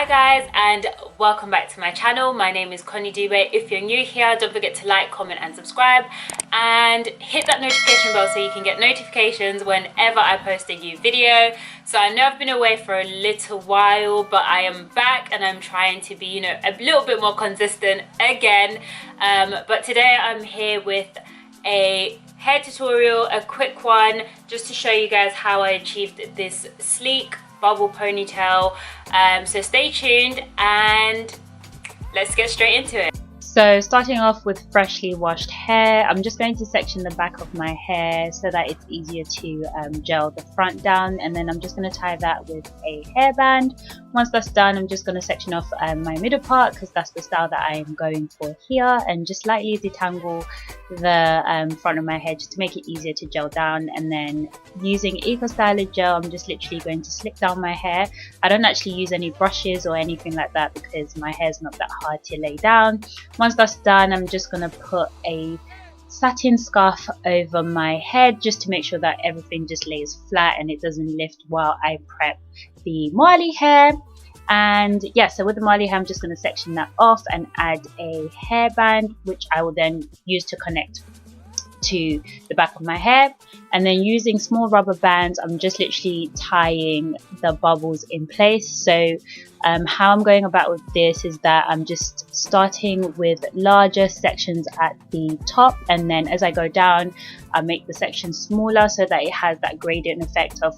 guys, and welcome back to my channel. My name is Connie Dube. If you're new here, don't forget to like, comment and subscribe, and hit that notification bell so you can get notifications whenever I post a new video. So I know I've been away for a little while, but I am back and I'm trying to be, a little bit more consistent again. But today I'm here with a hair tutorial, a quick one, just to show you guys how I achieved this sleek bubble ponytail. So stay tuned and let's get straight into it. So starting off with freshly washed hair, I'm just going to section the back of my hair so that it's easier to gel the front down, and then I'm just going to tie that with a hairband. Once that's done, I'm just going to section off my middle part because that's the style that I am going for here, and just lightly detangle the front of my hair just to make it easier to gel down. And then using Eco Styler gel, I'm just literally going to slick down my hair. I don't actually use any brushes or anything like that because my hair's not that hard to lay down. Once that's done, I'm just going to put a satin scarf over my head just to make sure that everything just lays flat and it doesn't lift while I prep the Marley hair. And yeah, so with the Marley hair, I'm just going to section that off and add a hairband, which I will then use to connect to the back of my hair. And then using small rubber bands, I'm just literally tying the bubbles in place. So how I'm going about with this is that I'm just starting with larger sections at the top, and then as I go down, I make the section smaller so that it has that gradient effect of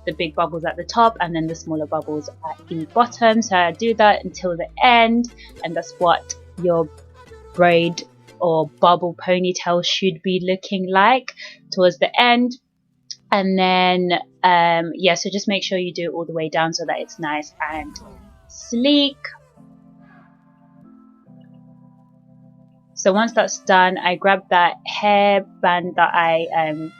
the big bubbles at the top and then the smaller bubbles at the bottom. So I do that until the end, and that's what your braid or bubble ponytail should be looking like towards the end. And then yeah, so just make sure you do it all the way down so that it's nice and sleek. So once that's done, I grab that hairband that I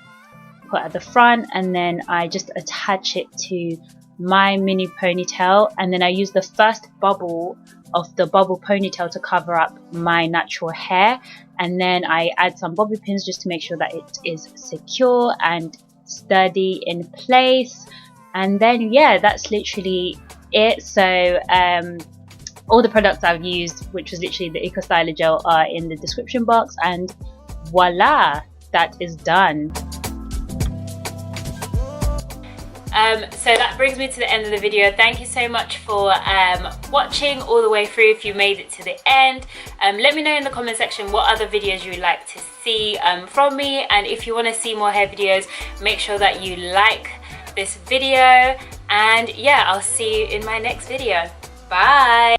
put at the front, and then I just attach it to my mini ponytail, and then I use the first bubble of the bubble ponytail to cover up my natural hair, and then I add some bobby pins just to make sure that it is secure and sturdy in place. And then yeah, that's literally it. So all the products I've used, which was literally the Eco Styler gel, are in the description box, and voila, that is done. So that brings me to the end of the video. Thank you so much for watching all the way through. If you made it to the end, let me know in the comment section what other videos you would like to see from me, and if you want to see more hair videos, make sure that you like this video. And yeah, I'll see you in my next video. Bye.